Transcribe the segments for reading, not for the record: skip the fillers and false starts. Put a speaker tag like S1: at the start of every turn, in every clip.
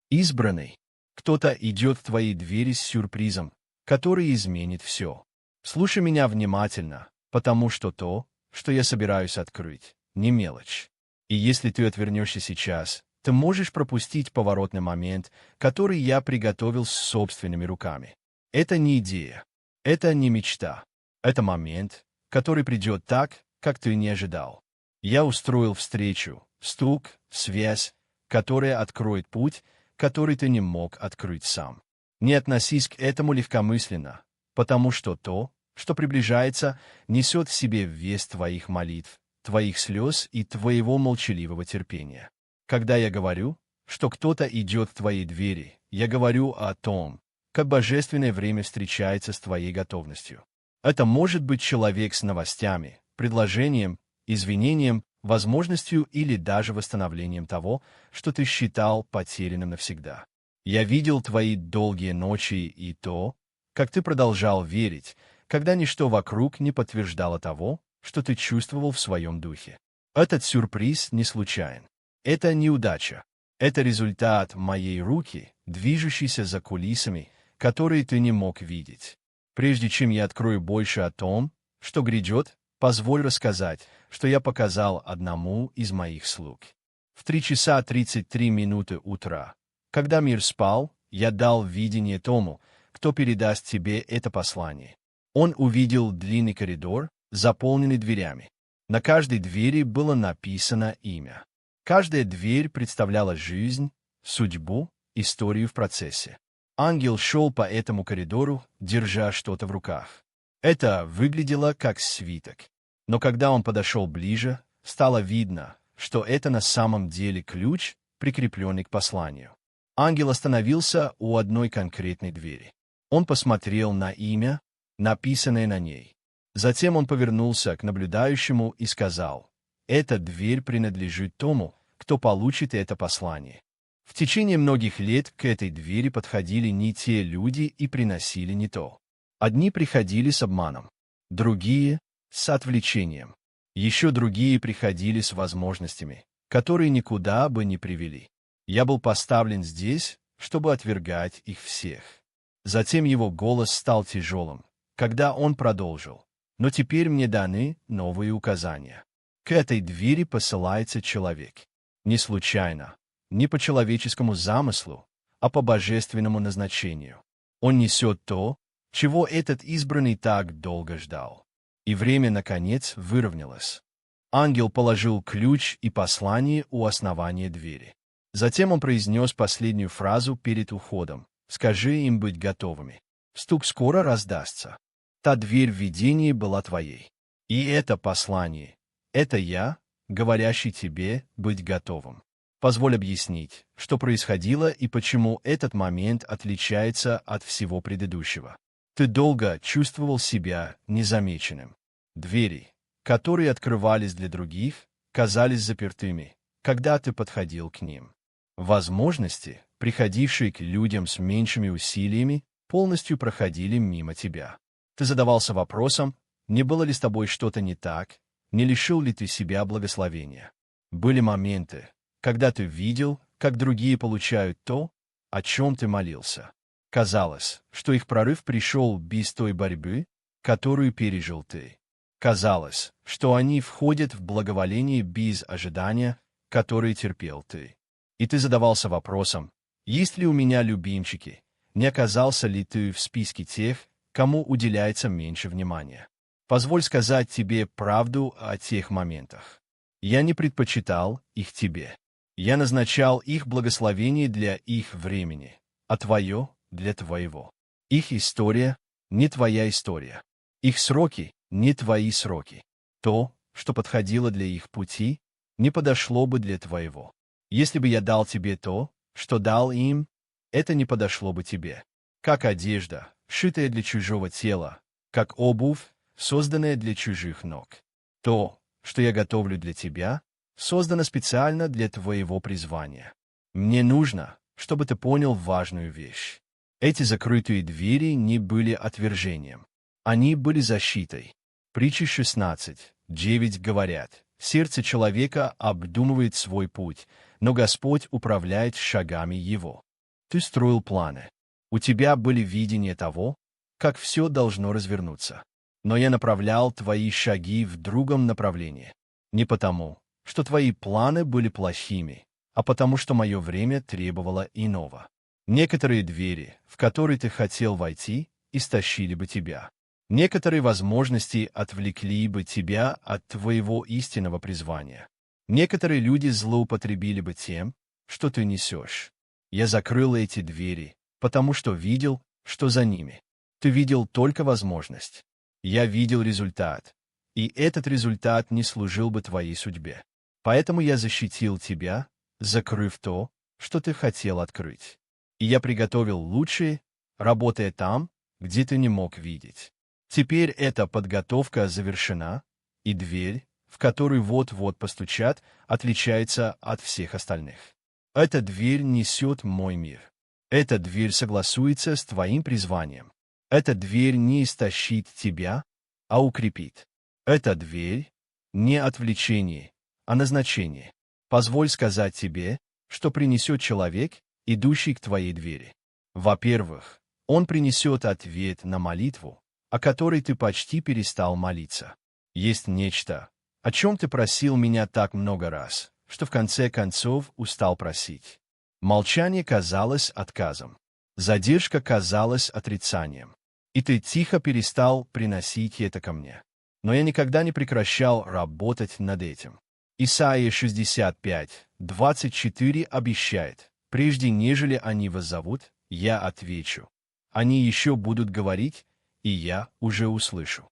S1: Избранный. Кто-то идет в твои двери с сюрпризом, который изменит все. Слушай меня внимательно, потому что то, что я собираюсь открыть, не мелочь. И если ты отвернешься сейчас, ты можешь пропустить поворотный момент, который я приготовил собственными руками. Это не идея. Это не мечта. Это момент, который придет так, как ты не ожидал. Я устроил встречу, стук, связь, которая откроет путь, который ты не мог открыть сам. Не относись к этому легкомысленно, потому что то, что приближается, несет в себе вес твоих молитв, твоих слез и твоего молчаливого терпения. Когда я говорю, что кто-то идет в твои двери, я говорю о том, как божественное время встречается с твоей готовностью. Это может быть человек с новостями, предложением, извинением, возможностью или даже восстановлением того, что ты считал потерянным навсегда. Я видел твои долгие ночи и то, как ты продолжал верить, когда ничто вокруг не подтверждало того, что ты чувствовал в своем духе. Этот сюрприз не случайен. Это неудача. Это результат моей руки, движущейся за кулисами, которые ты не мог видеть. Прежде чем я открою больше о том, что грядет, позволь рассказать, что я показал одному из моих слуг. В 3 часа 33 минуты утра, когда мир спал, я дал видение тому, кто передаст тебе это послание. Он увидел длинный коридор, заполненный дверями. На каждой двери было написано имя. Каждая дверь представляла жизнь, судьбу, историю в процессе. Ангел шел по этому коридору, держа что-то в руках. Это выглядело как свиток. Но когда он подошел ближе, стало видно, что это на самом деле ключ, прикрепленный к посланию. Ангел остановился у одной конкретной двери. Он посмотрел на имя, написанное на ней. Затем он повернулся к наблюдающему и сказал: «Эта дверь принадлежит тому, кто получит это послание». В течение многих лет к этой двери подходили не те люди и приносили не то. Одни приходили с обманом, другие — с отвлечением. Еще другие приходили с возможностями, которые никуда бы не привели. Я был поставлен здесь, чтобы отвергать их всех. Затем его голос стал тяжелым, когда он продолжил: «Но теперь мне даны новые указания. К этой двери посылается человек. Не случайно, не по человеческому замыслу, а по божественному назначению. Он несет то, чего этот избранный так долго ждал. И время, наконец, выровнялось. Ангел положил ключ и послание у основания двери. Затем он произнес последнюю фразу перед уходом: «Скажи им быть готовыми. Стук скоро раздастся. Та дверь в видении была твоей. И это послание. Это я, говорящий тебе быть готовым». Позволь объяснить, что происходило и почему этот момент отличается от всего предыдущего. Ты долго чувствовал себя незамеченным. Двери, которые открывались для других, казались запертыми, когда ты подходил к ним. Возможности, приходившие к людям с меньшими усилиями, полностью проходили мимо тебя. Ты задавался вопросом, не было ли с тобой что-то не так, не лишил ли ты себя благословения. Были моменты, когда ты видел, как другие получают то, о чем ты молился. Казалось, что их прорыв пришел без той борьбы, которую пережил ты. Казалось, что они входят в благоволение без ожидания, которое терпел ты. И ты задавался вопросом: есть ли у меня любимчики, не оказался ли ты в списке тех, кому уделяется меньше внимания. Позволь сказать тебе правду о тех моментах. Я не предпочитал их тебе. Я назначал их благословение для их времени, а твое — для твоего. Их история — не твоя история. Их сроки — не твои сроки. То, что подходило для их пути, не подошло бы для твоего. Если бы я дал тебе то, что дал им, это не подошло бы тебе. Как одежда, шитая для чужого тела, как обувь, созданная для чужих ног. То, что я готовлю для тебя, создано специально для твоего призвания. Мне нужно, чтобы ты понял важную вещь. Эти закрытые двери не были отвержением. Они были защитой. Притчи 16:9 говорят: «Сердце человека обдумывает свой путь, но Господь управляет шагами его». Ты строил планы. У тебя были видения того, как все должно развернуться. Но я направлял твои шаги в другом направлении. Не потому, что твои планы были плохими, а потому что мое время требовало иного. Некоторые двери, в которые ты хотел войти, истощили бы тебя. Некоторые возможности отвлекли бы тебя от твоего истинного призвания. Некоторые люди злоупотребили бы тем, что ты несешь. Я закрыл эти двери, потому что видел, что за ними. Ты видел только возможность. Я видел результат, и этот результат не служил бы твоей судьбе. Поэтому я защитил тебя, закрыв то, что ты хотел открыть. И я приготовил лучшее, работая там, где ты не мог видеть. Теперь эта подготовка завершена, и дверь, в которую вот-вот постучат, отличается от всех остальных. Эта дверь несет мой мир. Эта дверь согласуется с твоим призванием. Эта дверь не истощит тебя, а укрепит. Эта дверь не отвлечение, а назначение. Позволь сказать тебе, что принесет человек, идущий к твоей двери. Во-первых, он принесет ответ на молитву, о которой ты почти перестал молиться. Есть нечто, о чем ты просил меня так много раз, что в конце концов устал просить. Молчание казалось отказом. Задержка казалась отрицанием. И ты тихо перестал приносить это ко мне. Но я никогда не прекращал работать над этим. Исайя 65, 24 обещает: «Прежде нежели они воззовут, я отвечу. Они еще будут говорить, и я уже услышу».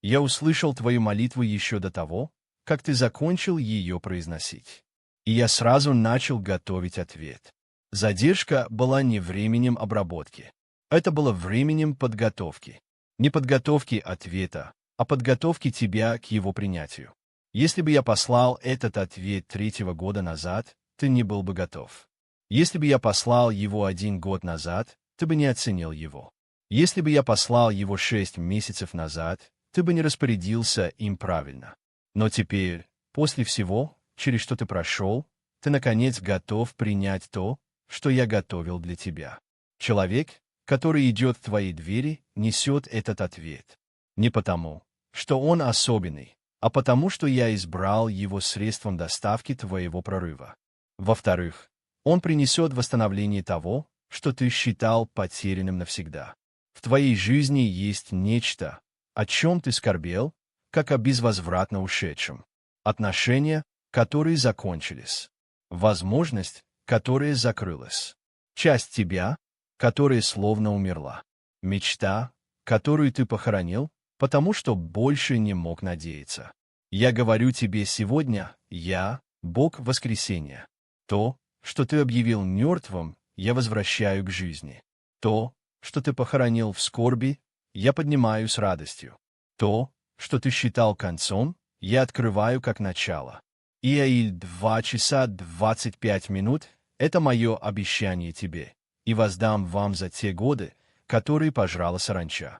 S1: Я услышал твою молитву еще до того, как ты закончил ее произносить. И я сразу начал готовить ответ. Задержка была не временем обработки. Это было временем подготовки. Не подготовки ответа, а подготовки тебя к его принятию. Если бы я послал этот ответ 3 года назад, ты не был бы готов. Если бы я послал его 1 год назад, ты бы не оценил его. Если бы я послал его 6 месяцев назад, ты бы не распорядился им правильно. Но теперь, после всего, через что ты прошел, ты, наконец, готов принять то, что я готовил для тебя. Человек, который идет к твоей двери, несет этот ответ. Не потому, что он особенный, а потому, что я избрал его средством доставки твоего прорыва. Во-вторых, он принесет восстановление того, что ты считал потерянным навсегда. В твоей жизни есть нечто, о чем ты скорбел, как о безвозвратно ушедшем. Отношения, которые закончились. Возможность, которая закрылась. Часть тебя, которая словно умерла. Мечта, которую ты похоронил, потому что больше не мог надеяться. Я говорю тебе сегодня, я, Бог воскресения. То, что ты объявил мертвым, я возвращаю к жизни. То, что ты похоронил в скорби, я поднимаю с радостью. То, что ты считал концом, я открываю как начало. Иаиль 2 часа 25 минут — это мое обещание тебе, и воздам вам за те годы, которые пожрала саранча.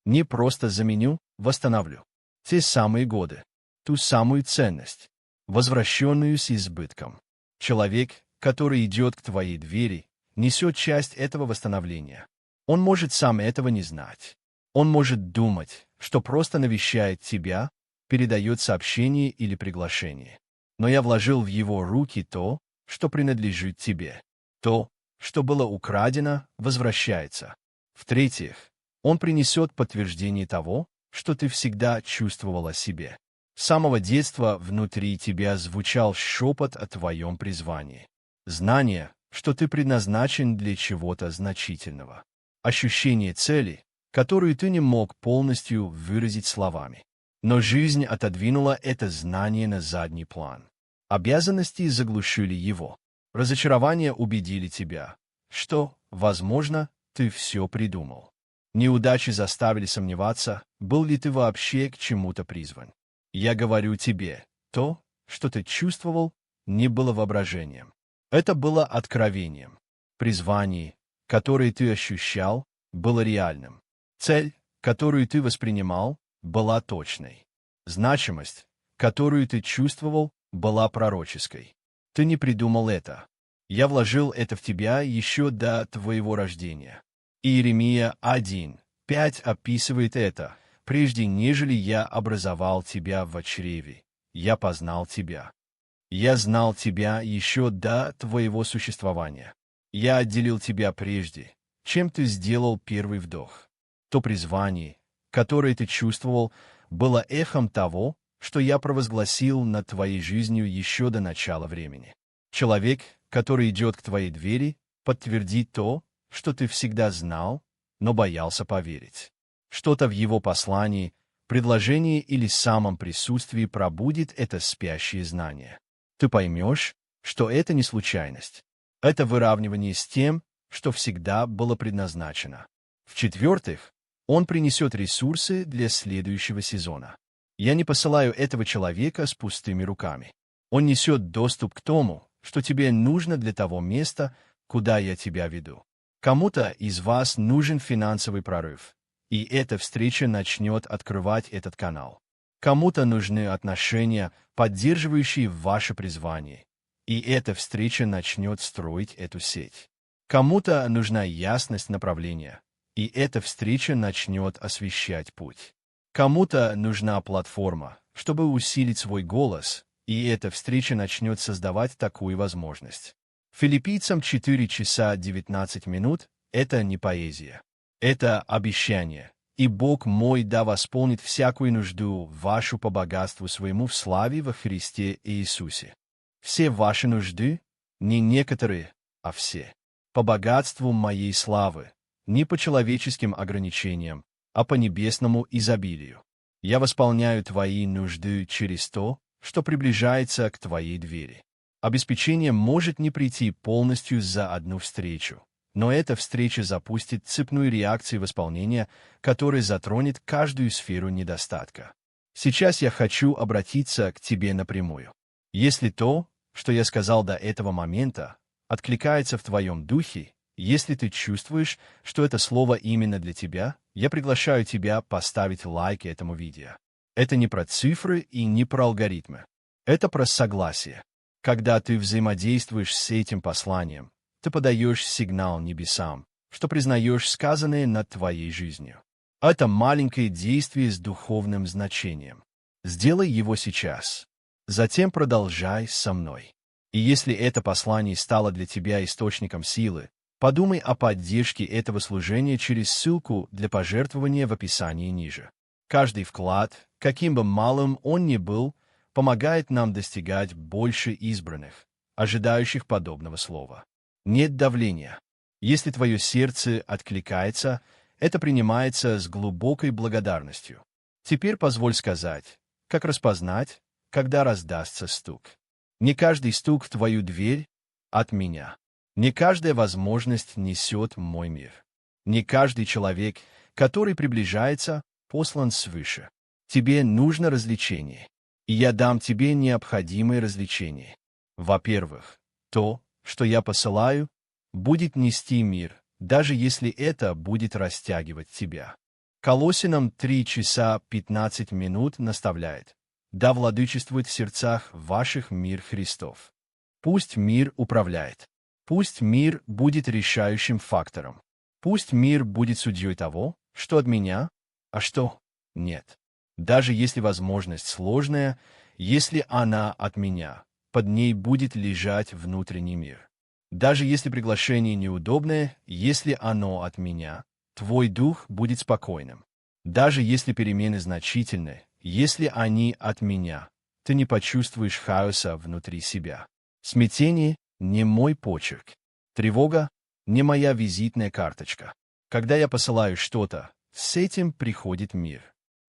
S1: Не просто заменю, восстановлю. Те самые годы, ту самую ценность, возвращенную с избытком. Человек, который идет к твоей двери, несет часть этого восстановления. Он может сам этого не знать. Он может думать, что просто навещает тебя, передает сообщение или приглашение. Но я вложил в его руки то, что принадлежит тебе. То, что было украдено, возвращается. В-третьих, он принесет подтверждение того, что ты всегда чувствовал о себе. С самого детства внутри тебя звучал шепот о твоем призвании. Знание, что ты предназначен для чего-то значительного. Ощущение цели, которую ты не мог полностью выразить словами. Но жизнь отодвинула это знание на задний план. Обязанности заглушили его. Разочарования убедили тебя, что, возможно, ты все придумал. Неудачи заставили сомневаться, был ли ты вообще к чему-то призван. Я говорю тебе, то, что ты чувствовал, не было воображением. Это было откровением. Призвание, которое ты ощущал, было реальным. Цель, которую ты воспринимал, была точной. Значимость, которую ты чувствовал, была пророческой. Ты не придумал это. Я вложил это в тебя еще до твоего рождения. Иеремия 1:5 описывает это. «Прежде нежели я образовал тебя в чреве, я познал тебя. Я знал тебя еще до твоего существования. Я отделил тебя прежде, чем ты сделал первый вдох». То призвание, которое ты чувствовал, было эхом того, что я провозгласил над твоей жизнью еще до начала времени. Человек, который идет к твоей двери, подтвердит то, что ты всегда знал, но боялся поверить. Что-то в его послании, предложении или самом присутствии пробудит это спящее знание. Ты поймешь, что это не случайность. Это выравнивание с тем, что всегда было предназначено. В-четвертых, он принесет ресурсы для следующего сезона. Я не посылаю этого человека с пустыми руками. Он несет доступ к тому, что тебе нужно для того места, куда я тебя веду. Кому-то из вас нужен финансовый прорыв, и эта встреча начнет открывать этот канал. Кому-то нужны отношения, поддерживающие ваше призвание, и эта встреча начнет строить эту сеть. Кому-то нужна ясность направления, и эта встреча начнет освещать путь. Кому-то нужна платформа, чтобы усилить свой голос, и эта встреча начнет создавать такую возможность. Филиппийцам 4 часа 19 минут – это не поэзия. Это обещание. «И Бог мой да восполнит всякую нужду вашу по богатству своему в славе во Христе Иисусе». Все ваши нужды, не некоторые, а все. По богатству моей славы, не по человеческим ограничениям, а по небесному изобилию. Я восполняю твои нужды через то, что приближается к твоей двери. Обеспечение может не прийти полностью за одну встречу, но эта встреча запустит цепную реакцию восполнения, которая затронет каждую сферу недостатка. Сейчас я хочу обратиться к тебе напрямую. Если то, что я сказал до этого момента, откликается в твоем духе, если ты чувствуешь, что это слово именно для тебя, я приглашаю тебя поставить лайк этому видео. Это не про цифры и не про алгоритмы. Это про согласие. Когда ты взаимодействуешь с этим посланием, ты подаешь сигнал небесам, что признаешь сказанное над твоей жизнью. Это маленькое действие с духовным значением. Сделай его сейчас. Затем продолжай со мной. И если это послание стало для тебя источником силы, подумай о поддержке этого служения через ссылку для пожертвования в описании ниже. Каждый вклад, каким бы малым он ни был, помогает нам достигать больше избранных, ожидающих подобного слова. Нет давления. Если твое сердце откликается, это принимается с глубокой благодарностью. Теперь позволь сказать, как распознать, когда раздастся стук. Не каждый стук в твою дверь от меня. Не каждая возможность несет мой мир. Не каждый человек, который приближается, послан свыше. Тебе нужно развлечение, и я дам тебе необходимые развлечения. Во-первых, то, что я посылаю, будет нести мир, даже если это будет растягивать тебя. Колоссянам 3 часа 15 минут наставляет: «Да владычествует в сердцах ваших мир Христов». Пусть мир управляет. Пусть мир будет решающим фактором. Пусть мир будет судьей того, что от меня, а что нет. Даже если возможность сложная, если она от меня, под ней будет лежать внутренний мир. Даже если приглашение неудобное, если оно от меня, твой дух будет спокойным. Даже если перемены значительны, если они от меня, ты не почувствуешь хаоса внутри себя. Смятение — не мой почерк. Тревога — не моя визитная карточка. Когда я посылаю что-то, с этим приходит мир.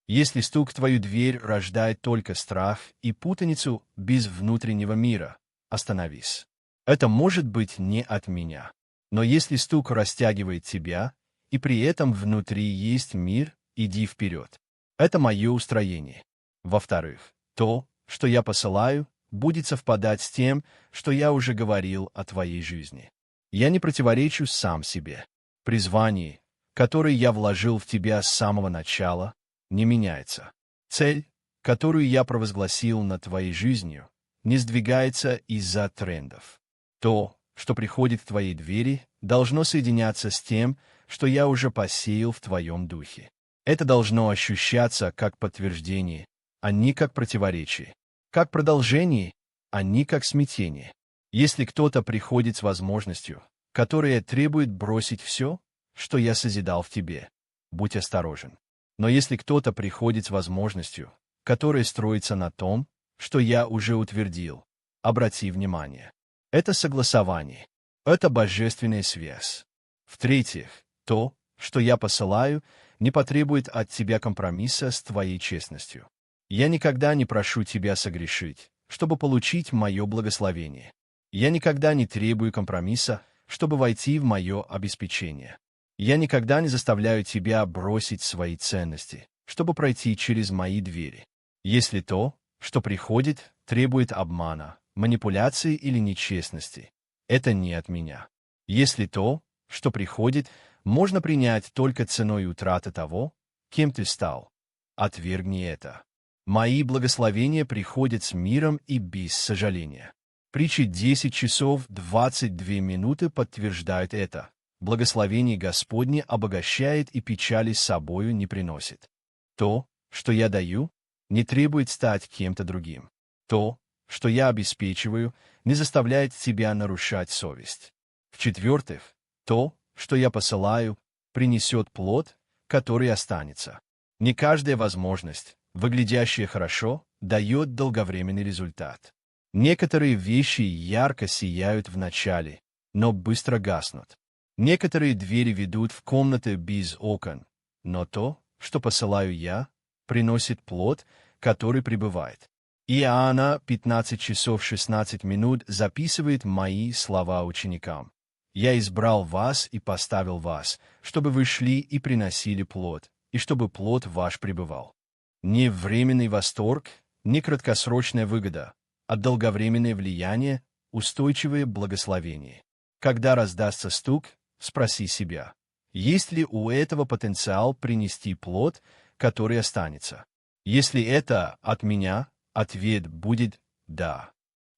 S1: Если стук в твою дверь рождает только страх и путаницу без внутреннего мира, остановись. Это может быть не от меня. Но если стук растягивает тебя, и при этом внутри есть мир, иди вперед. Это мое устроение. Во-вторых, то, что я посылаю, будет совпадать с тем, что я уже говорил о твоей жизни. Я не противоречу сам себе. Призвание, которое я вложил в тебя с самого начала, не меняется. Цель, которую я провозгласил над твоей жизнью, не сдвигается из-за трендов. То, что приходит к твоей двери, должно соединяться с тем, что я уже посеял в твоем духе. Это должно ощущаться как подтверждение, а не как противоречие, как продолжение, а не как смятение. Если кто-то приходит с возможностью, которая требует бросить все, что я созидал в тебе, будь осторожен. Но если кто-то приходит с возможностью, которая строится на том, что я уже утвердил, обрати внимание. Это согласование. Это божественная связь. В-третьих, то, что я посылаю, не потребует от тебя компромисса с твоей честностью. Я никогда не прошу тебя согрешить, чтобы получить мое благословение. Я никогда не требую компромисса, чтобы войти в мое обеспечение. Я никогда не заставляю тебя бросить свои ценности, чтобы пройти через мои двери. Если то, что приходит, требует обмана, манипуляции или нечестности, это не от меня. Если то, что приходит, можно принять только ценой утраты того, кем ты стал, отвергни это. Мои благословения приходят с миром и без сожаления. Притчи 10 часов 22 минуты подтверждают это. Благословение Господне обогащает и печали с собою не приносит. То, что я даю, не требует стать кем-то другим. То, что я обеспечиваю, не заставляет тебя нарушать совесть. В-четвертых, то, что я посылаю, принесет плод, который останется. Не каждая возможность, выглядящая хорошо, дает долговременный результат. Некоторые вещи ярко сияют в начале, но быстро гаснут. Некоторые двери ведут в комнаты без окон, но то, что посылаю я, приносит плод, который пребывает. Иоанна 15 часов 16 минут записывает мои слова ученикам. «Я избрал вас и поставил вас, чтобы вы шли и приносили плод, и чтобы плод ваш пребывал». Не временный восторг, не краткосрочная выгода, а долговременное влияние, устойчивое благословение. Когда раздастся стук, спроси себя, есть ли у этого потенциал принести плод, который останется. Если это от меня, ответ будет «да».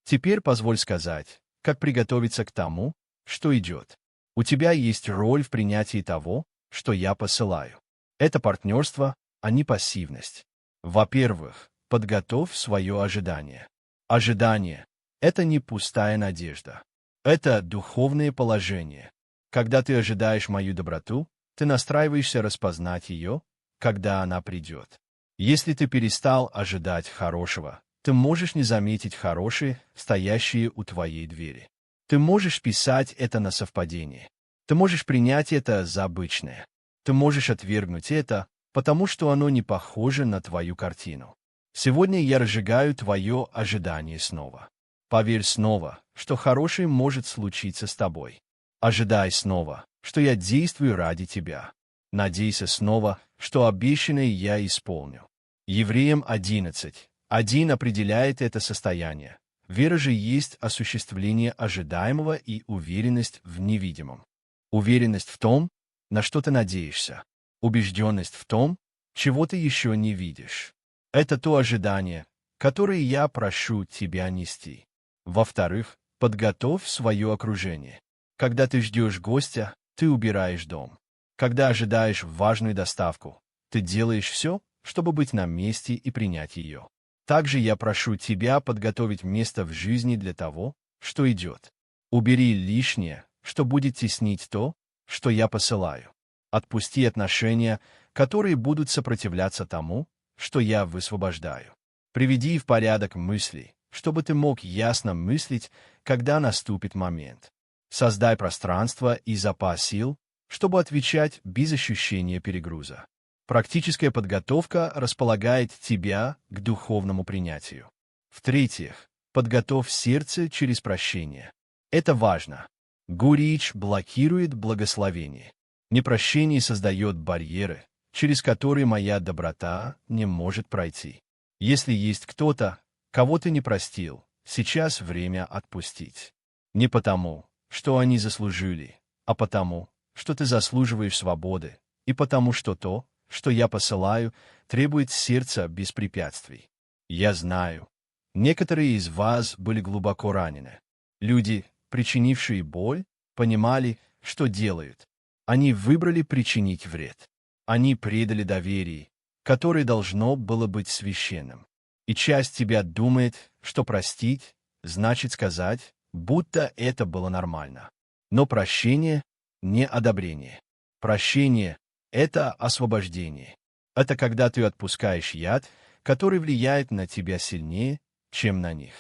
S1: Теперь позволь сказать, как приготовиться к тому, что идет. У тебя есть роль в принятии того, что я посылаю. Это партнерство, а не пассивность. Во-первых, подготовь свое ожидание. Ожидание — это не пустая надежда. Это духовное положение. Когда ты ожидаешь мою доброту, ты настраиваешься распознать ее, когда она придет. Если ты перестал ожидать хорошего, ты можешь не заметить хорошие, стоящие у твоей двери. Ты можешь писать это на совпадение. Ты можешь принять это за обычное. Ты можешь отвергнуть это, потому что оно не похоже на твою картину. Сегодня я разжигаю твое ожидание снова. Поверь снова, что хорошее может случиться с тобой. Ожидай снова, что я действую ради тебя. Надейся снова, что обещанное я исполню. Евреям 11:1 определяет это состояние. Вера же есть осуществление ожидаемого и уверенность в невидимом. Уверенность в том, на что ты надеешься. Убежденность в том, чего ты еще не видишь. Это то ожидание, которое я прошу тебя нести. Во-вторых, подготовь свое окружение. Когда ты ждешь гостя, ты убираешь дом. Когда ожидаешь важную доставку, ты делаешь все, чтобы быть на месте и принять ее. Также я прошу тебя подготовить место в жизни для того, что идет. Убери лишнее, что будет теснить то, что я посылаю. Отпусти отношения, которые будут сопротивляться тому, что я высвобождаю. Приведи в порядок мысли, чтобы ты мог ясно мыслить, когда наступит момент. Создай пространство и запас сил, чтобы отвечать без ощущения перегруза. Практическая подготовка располагает тебя к духовному принятию. В-третьих, подготовь сердце через прощение. Это важно. Гурич блокирует благословение. Непрощение создает барьеры, через которые моя доброта не может пройти. Если есть кто-то, кого ты не простил, сейчас время отпустить. Не потому, что они заслужили, а потому, что ты заслуживаешь свободы, и потому что то, что я посылаю, требует сердца без препятствий. Я знаю, некоторые из вас были глубоко ранены. Люди, причинившие боль, понимали, что делают. Они выбрали причинить вред. Они предали доверие, которое должно было быть священным. И часть тебя думает, что простить значит сказать, будто это было нормально. Но прощение — не одобрение. Прощение — это освобождение. Это когда ты отпускаешь яд, который влияет на тебя сильнее, чем на них.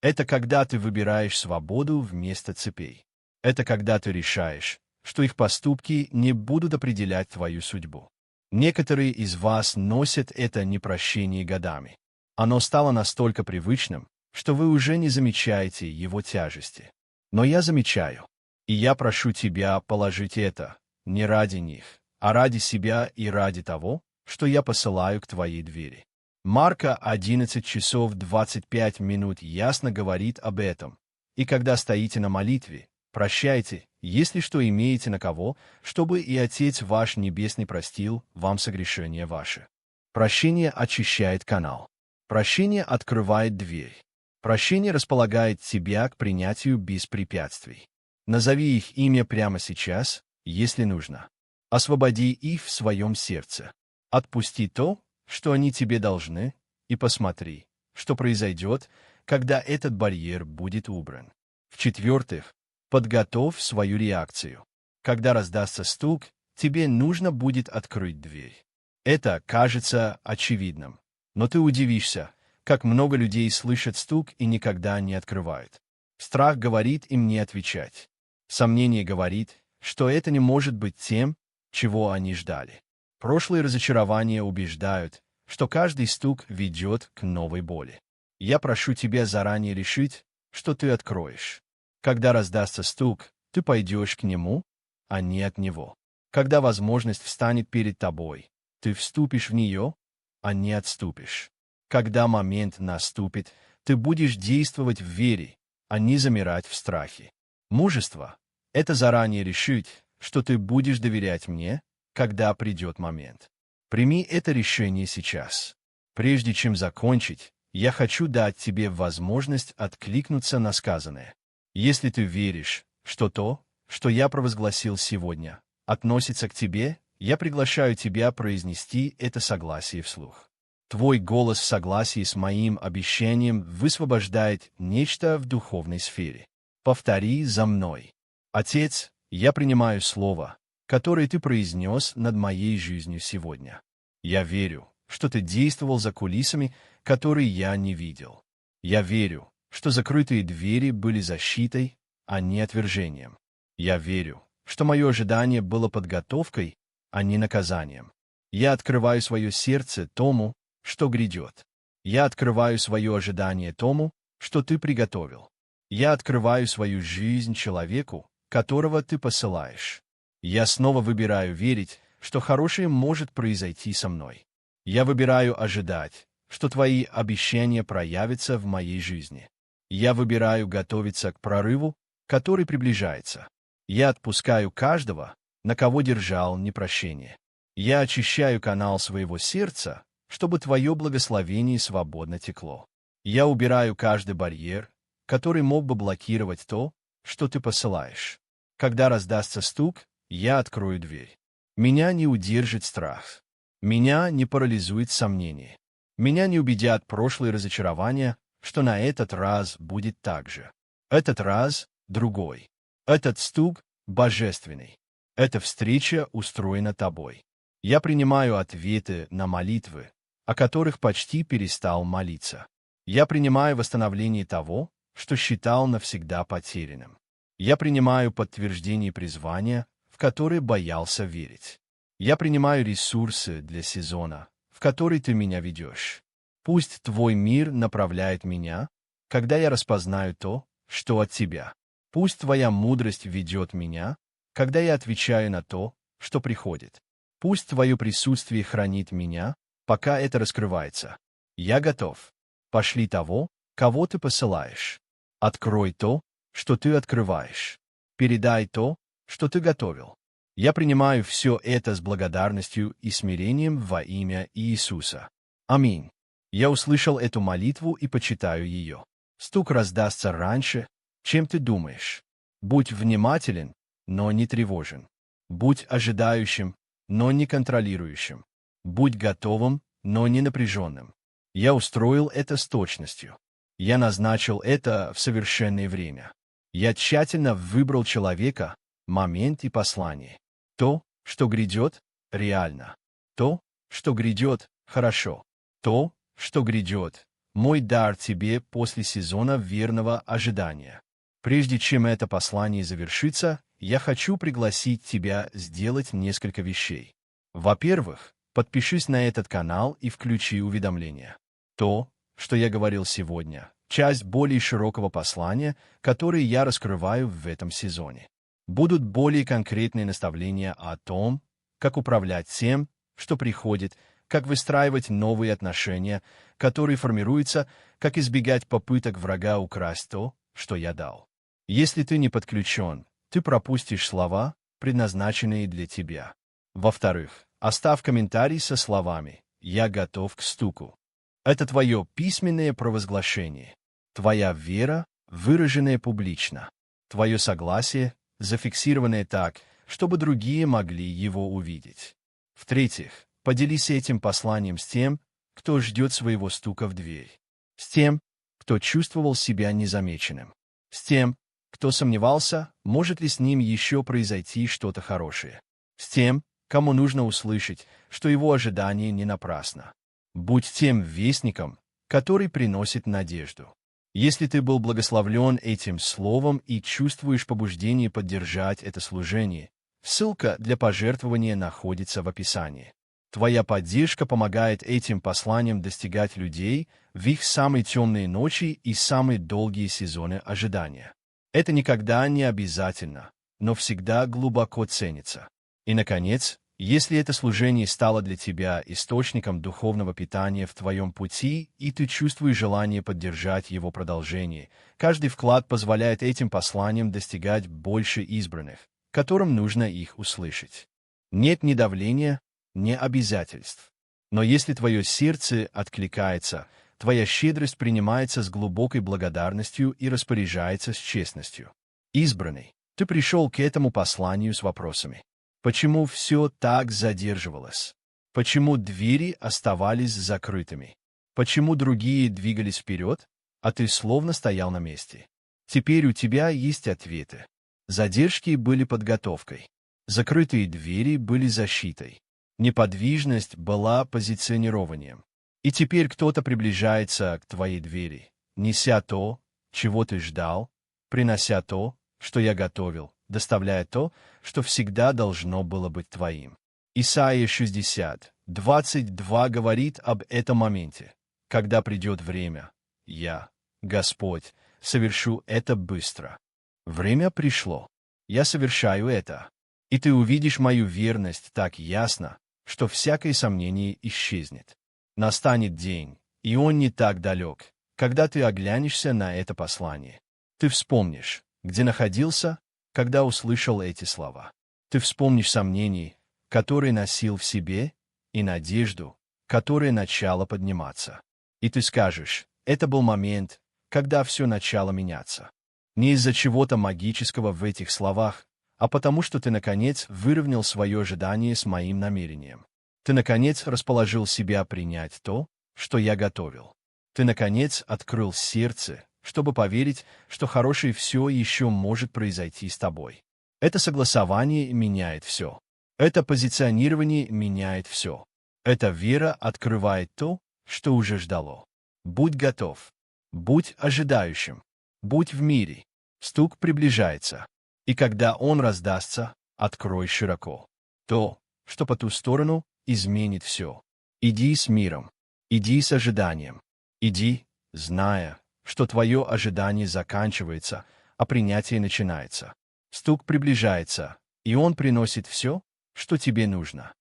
S1: Это когда ты выбираешь свободу вместо цепей. Это когда ты решаешь, что их поступки не будут определять твою судьбу. Некоторые из вас носят это непрощение годами. Оно стало настолько привычным, что вы уже не замечаете его тяжести. Но я замечаю, и я прошу тебя положить это не ради них, а ради себя и ради того, что я посылаю к твоей двери. Марка 11 часов 25 минут ясно говорит об этом. И когда стоите на молитве, прощайте, если что имеете на кого, чтобы и Отец ваш Небесный простил вам согрешения ваши. Прощение очищает канал. Прощение открывает дверь. Прощение располагает тебя к принятию без препятствий. Назови их имя прямо сейчас, если нужно. Освободи их в своем сердце. Отпусти то, что они тебе должны, и посмотри, что произойдет, когда этот барьер будет убран. В-четвертых, подготовь свою реакцию. Когда раздастся стук, тебе нужно будет открыть дверь. Это кажется очевидным, но ты удивишься, как много людей слышат стук и никогда не открывают. Страх говорит им не отвечать. Сомнение говорит, что это не может быть тем, чего они ждали. Прошлые разочарования убеждают, что каждый стук ведет к новой боли. Я прошу тебя заранее решить, что ты откроешь. Когда раздастся стук, ты пойдешь к нему, а не от него. Когда возможность встанет перед тобой, ты вступишь в нее, а не отступишь. Когда момент наступит, ты будешь действовать в вере, а не замирать в страхе. Мужество — это заранее решить, что ты будешь доверять мне, когда придет момент. Прими это решение сейчас. Прежде чем закончить, я хочу дать тебе возможность откликнуться на сказанное. Если ты веришь, что то, что я провозгласил сегодня, относится к тебе, я приглашаю тебя произнести это согласие вслух. Твой голос в согласии с моим обещанием высвобождает нечто в духовной сфере. Повтори за мной. Отец, я принимаю слово, которое ты произнес над моей жизнью сегодня. Я верю, что ты действовал за кулисами, которые я не видел. Я верю, что закрытые двери были защитой, а не отвержением. Я верю, что мое ожидание было подготовкой, а не наказанием. Я открываю свое сердце тому, что грядет. Я открываю свое ожидание тому, что ты приготовил. Я открываю свою жизнь человеку, которого ты посылаешь. Я снова выбираю верить, что хорошее может произойти со мной. Я выбираю ожидать, что твои обещания проявятся в моей жизни. Я выбираю готовиться к прорыву, который приближается. Я отпускаю каждого, на кого держал непрощение. Я очищаю канал своего сердца, чтобы твое благословение свободно текло. Я убираю каждый барьер, который мог бы блокировать то, что ты посылаешь. Когда раздастся стук, я открою дверь. Меня не удержит страх. Меня не парализует сомнение. Меня не убедят прошлые разочарования, что на этот раз будет так же. Этот раз другой. Этот стук божественный. Эта встреча устроена тобой. Я принимаю ответы на молитвы, о которых почти перестал молиться. Я принимаю восстановление того, что считал навсегда потерянным. Я принимаю подтверждение призвания, в которое боялся верить. Я принимаю ресурсы для сезона, в который ты меня ведешь. Пусть твой мир направляет меня, когда я распознаю то, что от тебя. Пусть твоя мудрость ведет меня, когда я отвечаю на то, что приходит. Пусть твое присутствие хранит меня, пока это раскрывается. Я готов. Пошли того, кого ты посылаешь. Открой то, что ты открываешь. Передай то, что ты готовил. Я принимаю все это с благодарностью и смирением во имя Иисуса. Аминь. Я услышал эту молитву и почитаю ее. Стук раздастся раньше, чем ты думаешь. Будь внимателен, но не тревожен. Будь ожидающим, но не контролирующим. Будь готовым, но не напряженным. Я устроил это с точностью. Я назначил это в совершенное время. Я тщательно выбрал человека, момент и послание. То, что грядет, реально. То, что грядет, хорошо. То, что грядет, мой дар тебе после сезона верного ожидания. Прежде чем это послание завершится, я хочу пригласить тебя сделать несколько вещей. Во-первых, подпишись на этот канал и включи уведомления. То, что я говорил сегодня, часть более широкого послания, которое я раскрываю в этом сезоне. Будут более конкретные наставления о том, как управлять тем, что приходит, как выстраивать новые отношения, которые формируются, как избегать попыток врага украсть то, что я дал. Если ты не подключен, ты пропустишь слова, предназначенные для тебя. Во-вторых, оставь комментарий со словами «Я готов к стуку». Это твое письменное провозглашение, твоя вера, выраженная публично, твое согласие, зафиксированное так, чтобы другие могли его увидеть. В-третьих, поделись этим посланием с тем, кто ждет своего стука в дверь, с тем, кто чувствовал себя незамеченным, с тем, кто сомневался, может ли с ним еще произойти что-то хорошее, с тем, кому нужно услышать, что его ожидание не напрасно. Будь тем вестником, который приносит надежду. Если ты был благословлен этим словом и чувствуешь побуждение поддержать это служение, ссылка для пожертвования находится в описании. Твоя поддержка помогает этим посланиям достигать людей в их самые темные ночи и самые долгие сезоны ожидания. Это никогда не обязательно, но всегда глубоко ценится. И, наконец, если это служение стало для тебя источником духовного питания в твоем пути, и ты чувствуешь желание поддержать его продолжение, каждый вклад позволяет этим посланиям достигать больше избранных, которым нужно их услышать. Нет ни давления, ни обязательств. Но если твое сердце откликается, твоя щедрость принимается с глубокой благодарностью и распоряжается с честностью. Избранный, ты пришел к этому посланию с вопросами. Почему все так задерживалось? Почему двери оставались закрытыми? Почему другие двигались вперед, а ты словно стоял на месте? Теперь у тебя есть ответы. Задержки были подготовкой. Закрытые двери были защитой. Неподвижность была позиционированием. И теперь кто-то приближается к твоей двери, неся то, чего ты ждал, принося то, что я готовил, доставляя то, что всегда должно было быть твоим. Исайя 60, 22 говорит об этом моменте, когда придет время. Я, Господь, совершу это быстро. Время пришло. Я совершаю это. И ты увидишь мою верность так ясно, что всякое сомнение исчезнет. Настанет день, и он не так далек, когда ты оглянешься на это послание. Ты вспомнишь, где находился, когда услышал эти слова. Ты вспомнишь сомнения, которые носил в себе, и надежду, которая начала подниматься. И ты скажешь, это был момент, когда все начало меняться. Не из-за чего-то магического в этих словах, а потому что ты, наконец, выровнял свое ожидание с моим намерением. Ты, наконец, расположил себя принять то, что я готовил. Ты, наконец, открыл сердце, чтобы поверить, что хорошее все еще может произойти с тобой. Это согласование меняет все. Это позиционирование меняет все. Эта вера открывает то, что уже ждало. Будь готов. Будь ожидающим. Будь в мире. Стук приближается. И когда он раздастся, открой широко. То, что по ту сторону, изменит все. Иди с миром. Иди с ожиданием. Иди, зная, что твое ожидание заканчивается, а принятие начинается. Стук приближается, и он приносит все, что тебе нужно.